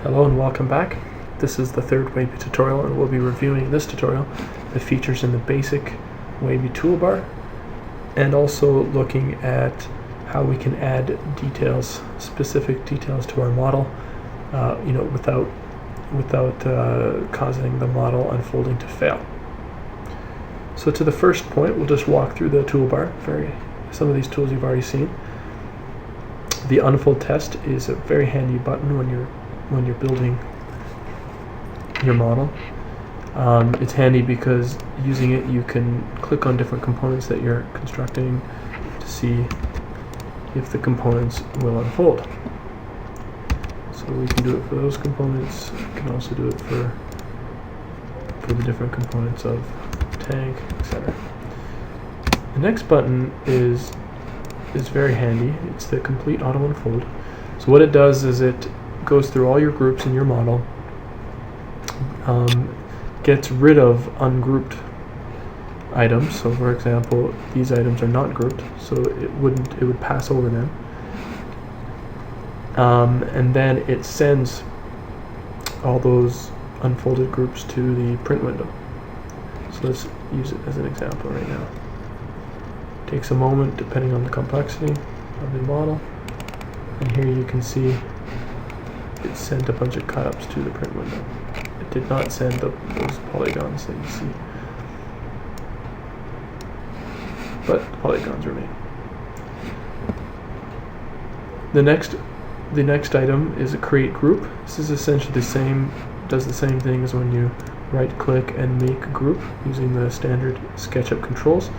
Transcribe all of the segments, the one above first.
Hello and welcome back. This is the third Waybe tutorial, and we'll be reviewing this tutorial, the features in the basic Waybe toolbar, and also looking at how we can add details, specific details to our model, without causing the model unfolding to fail. So to the first point, we'll just walk through the toolbar. Some of these tools you've already seen. The unfold test is a very handy button when you're building your model. It's handy because using it you can click on different components that you're constructing to see if the components will unfold. So we can do it for those components. We can also do it for the different components of the tank, etc. The next button is very handy. It's the complete auto unfold. So what it does is it goes through all your groups in your model, gets rid of ungrouped items. So for example, these items are not grouped, so it would pass over them. And then it sends all those unfolded groups to the print window. So let's use it as an example right now. Takes a moment depending on the complexity of the model, and here you can see it sent a bunch of cut-ups to the print window. It did not send those polygons that you see, but the polygons remain. The next item is a create group. This is essentially does the same thing as when you right-click and make a group using the standard SketchUp controls.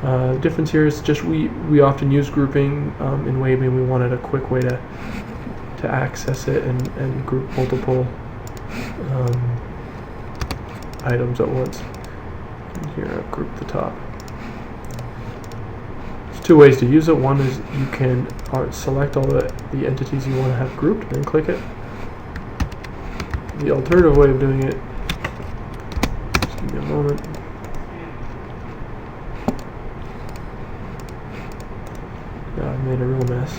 The difference here is just we often use grouping in Waybe, and we wanted a quick way to access it and group multiple items at once. And here I've grouped the top. There's two ways to use it. One is you can select all the entities you want to have grouped, then click it. The alternative way of doing it, just give me a moment. I made a real mess.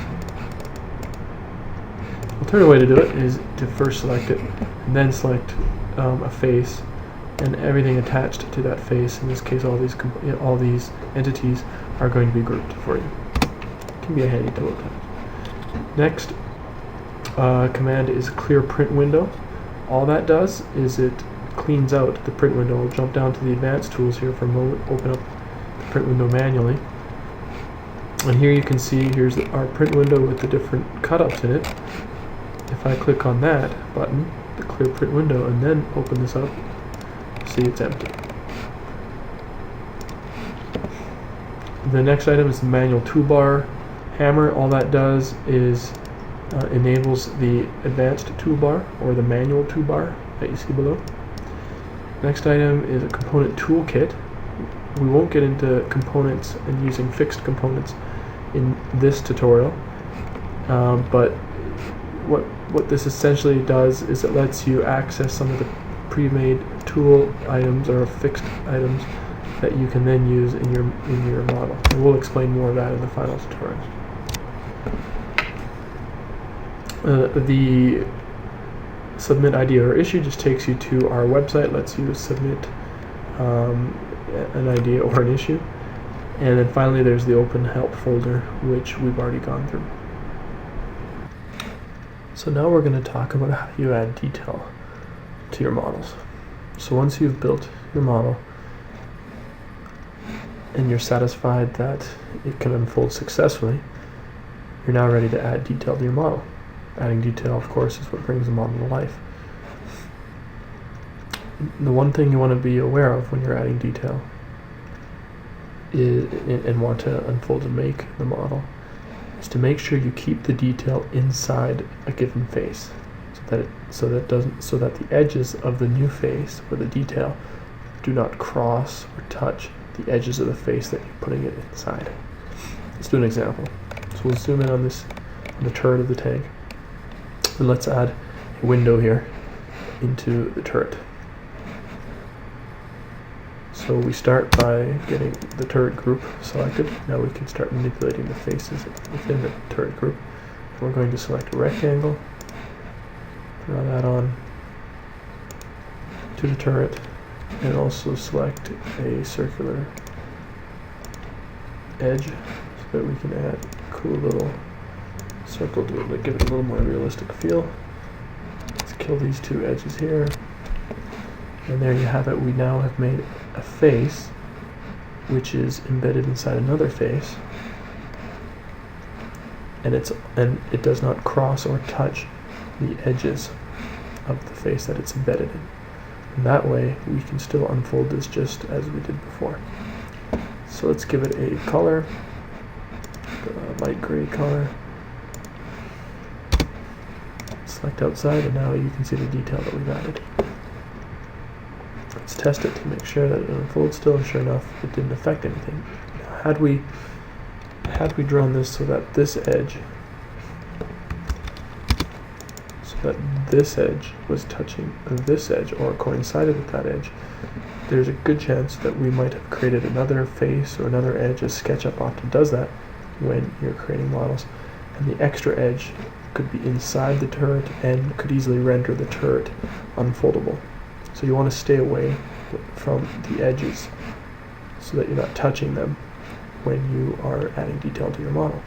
The alternative way to do it is to first select it, and then select a face, and everything attached to that face. In this case, all these entities are going to be grouped for you. It can be a handy tool at times. Next command is clear print window. All that does is it cleans out the print window. We'll jump down to the advanced tools here for a moment, open up the print window manually. And here you can see here's our print window with the different cut-ups in it. If I click on that button, the clear print window, and then open this up, see it's empty. The next item is the manual toolbar hammer. All that does is enables the advanced toolbar or the manual toolbar that you see below. Next item is a component toolkit. We won't get into components and using fixed components in this tutorial, but what this essentially does is it lets you access some of the pre-made tool items or fixed items that you can then use in your model. And we'll explain more of that in the final tutorial. The submit idea or issue just takes you to our website, lets you submit an idea or an issue. And then finally there's the open help folder, which we've already gone through. So now we're going to talk about how you add detail to your models. So once you've built your model and you're satisfied that it can unfold successfully, you're now ready to add detail to your model. Adding detail, of course, is what brings the model to life. The one thing you want to be aware of when you're adding detail and want to unfold and make the model is to make sure you keep the detail inside a given face, so that the edges of the new face or the detail do not cross or touch the edges of the face that you're putting it inside. Let's do an example. So we'll zoom in on the turret of the tank, and let's add a window here into the turret. So we start by getting the turret group selected. Now we can start manipulating the faces within the turret group. We're going to select a rectangle, Draw that on to the turret, and also select a circular edge so that we can add a cool little circle to it to give it a little more realistic feel. Let's kill these two edges here. And there you have it. We now have made a face which is embedded inside another face, and it does not cross or touch the edges of the face that it's embedded in. And that way we can still unfold this just as we did before. So let's give it a color, a light gray color. Select outside, and now you can see the detail that we've added. Let's test it to make sure that it unfolds still, and sure enough, it didn't affect anything. Now, had we drawn this so that this edge was touching this edge or coincided with that edge, there's a good chance that we might have created another face or another edge, as SketchUp often does that when you're creating models, and the extra edge could be inside the turret and could easily render the turret unfoldable. So you want to stay away from the edges so that you're not touching them when you are adding detail to your model.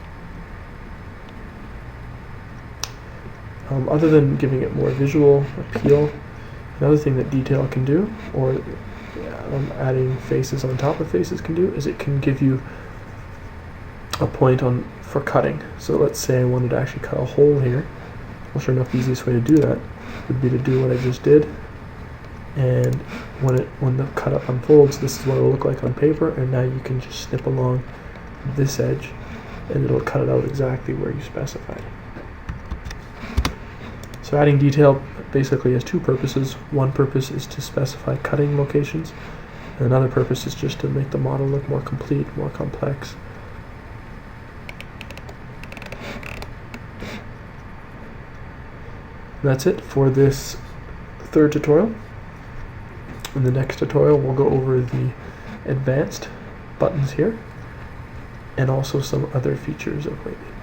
Other than giving it more visual appeal, another thing that detail can do, or adding faces on top of faces can do, is it can give you a point for cutting. So let's say I wanted to actually cut a hole here. Well, sure enough, the easiest way to do that would be to do what I just did, and when the cut up unfolds, this is what it'll look like on paper, and now you can just snip along this edge and it'll cut it out exactly where you specified. So adding detail basically has two purposes. One purpose is to specify cutting locations, and another purpose is just to make the model look more complete, more complex. And that's it for this third tutorial. In the next tutorial, we'll go over the advanced buttons here and also some other features of Waybe.